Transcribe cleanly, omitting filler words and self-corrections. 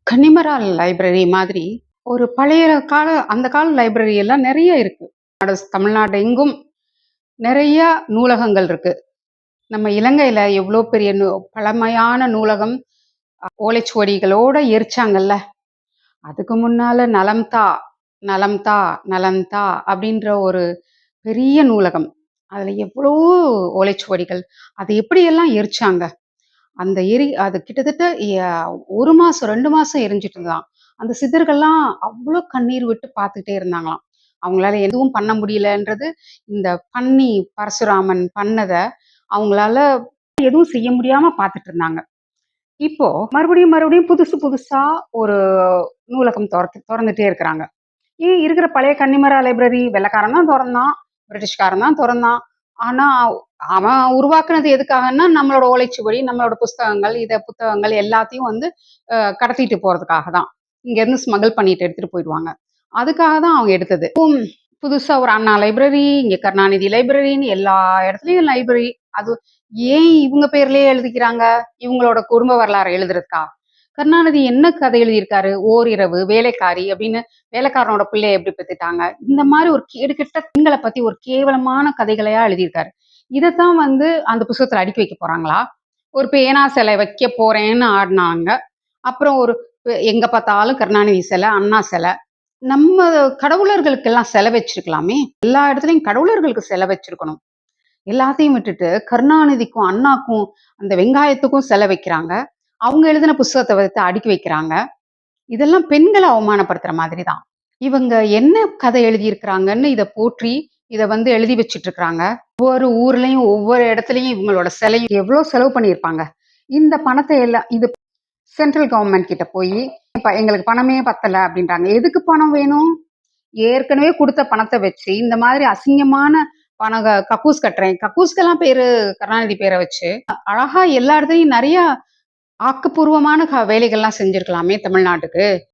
Connemara library மாதிரி ஒரு பழைய அந்த கால லைப்ரரி எல்லாம் நிறைய இருக்கு. தமிழ்நாடு எங்கும் நிறைய நூலகங்கள் இருக்கு. நம்ம இலங்கையில எவ்வளோ பெரிய பழமையான நூலகம் ஓலைச்சுவடிகளோட எரிச்சாங்கல்ல. அதுக்கு முன்னால நலம் தா நலம் தா நலம் தா அப்படின்ற ஒரு பெரிய நூலகம். அதுல எவ்வளோ ஓலைச்சுவடிகள். அதை எப்படியெல்லாம் எரிச்சாங்க. அது கிட்டத்தட்ட 1 மாசம் 2 மாசம் எரிஞ்சுட்டு இருந்தான். அந்த சித்தர்கள்லாம் அவ்ளோ கண்ணீர் விட்டு பார்த்துக்கிட்டே இருந்தாங்களாம். அவங்களால எதுவும் பண்ண முடியலன்றது, இந்த பன்னி பரசுராமன் பண்ணத அவங்களால எதுவும் செய்ய முடியாம பார்த்துட்டு இருந்தாங்க. இப்போ மறுபடியும் மறுபடியும் புதுசு புதுசா ஒரு நூலகம் தொறந்துட்டே இருக்கிறாங்க. ஏன் இருக்கிற பழைய கன்னிமரா லைப்ரரி வெள்ளைக்காரன் தான் தொறந்தான், பிரிட்டிஷ்காரன் தான் தொறந்தான். ஆனா அவன் உருவாக்குனது எதுக்காகன்னா, நம்மளோட ஓலைச்சுவடி, நம்மளோட புஸ்தகங்கள், புத்தகங்கள் எல்லாத்தையும் வந்து கடத்திட்டு போறதுக்காக தான். இங்கேருந்து ஸ்மகிள் பண்ணிட்டு எடுத்துட்டு போயிடுவாங்க. அதுக்காக தான் அவங்க எடுத்தது. புதுசா ஒரு அண்ணா லைப்ரரி, இங்க கருணாநிதி லைப்ரரின்னு எல்லா இடத்துலயும் லைப்ரரி. அது ஏன் இவங்க பேர்லயே எழுதிக்கிறாங்க? இவங்களோட குடும்ப வரலாறு எழுதுறதுக்கா? கருணாநிதி என்ன கதை எழுதியிருக்காரு? ஓரிரவு, வேலைக்காரி அப்படின்னு வேலைக்காரனோட பிள்ளைய எப்படி பெத்துட்டாங்க? இந்த மாதிரி ஒரு கேடுகெட்ட பெண்கள பத்தி ஒரு கேவலமான கதைகளையா எழுதியிருக்காரு. இதத்தான் வந்து அந்த புஸ்தகத்துல அடுக்கி வைக்க போறாங்களா? ஒரு பேனா சிலை வைக்க போறேன்னு ஆடுனாங்க. அப்புறம் எங்க பார்த்தாலும் கருணாநிதி சிலை, அண்ணா சிலை. நம்ம கடவுளர்களுக்கெல்லாம் சிலை வச்சிருக்கலாமே. எல்லா இடத்துலயும் கடவுளர்களுக்கு சிலை வச்சிருக்கணும். எல்லாத்தையும் விட்டுட்டு கருணாநிதிக்கும், அண்ணாக்கும், அந்த வெங்காயத்துக்கும் சிலை வைக்கிறாங்க. அவங்க எழுதின புஸ்தகத்த எடுத்து அடுக்கி வைக்கிறாங்க. இதெல்லாம் பெண்கள அவமானப்படுத்துற மாதிரி தான். இவங்க என்ன கதை எழுதியிருக்கிறாங்கன்னு இத போற்றி, இத வந்து எழுதி வச்சுட்டு இருக்கிறாங்க. ஒவ்வொரு ஊர்லயும், ஒவ்வொரு இடத்துலயும் இவங்களோட சிலையும் எவ்வளோ செலவு பண்ணியிருப்பாங்க. இந்த பணத்த எல்லாம் சென்ட்ரல் கவர்மெண்ட் கிட்ட போயி, எங்களுக்கு பணமே பத்தல அப்படின்றாங்க. எதுக்கு பணம் வேணும்? ஏற்கனவே குடுத்த பணத்த வச்சு, இந்த மாதிரி அசிங்கமான கக்கூஸ் கட்டுறேன். கக்கூஸ்க்கெல்லாம் பேரு கருணாநிதி பேர வச்சு, அழகா எல்லா இடத்துலயும் நெறைய ஆக்கப்பூர்வமான வேலைகள்லாம் செஞ்சிருக்கலாமே தமிழ்நாட்டுக்கு.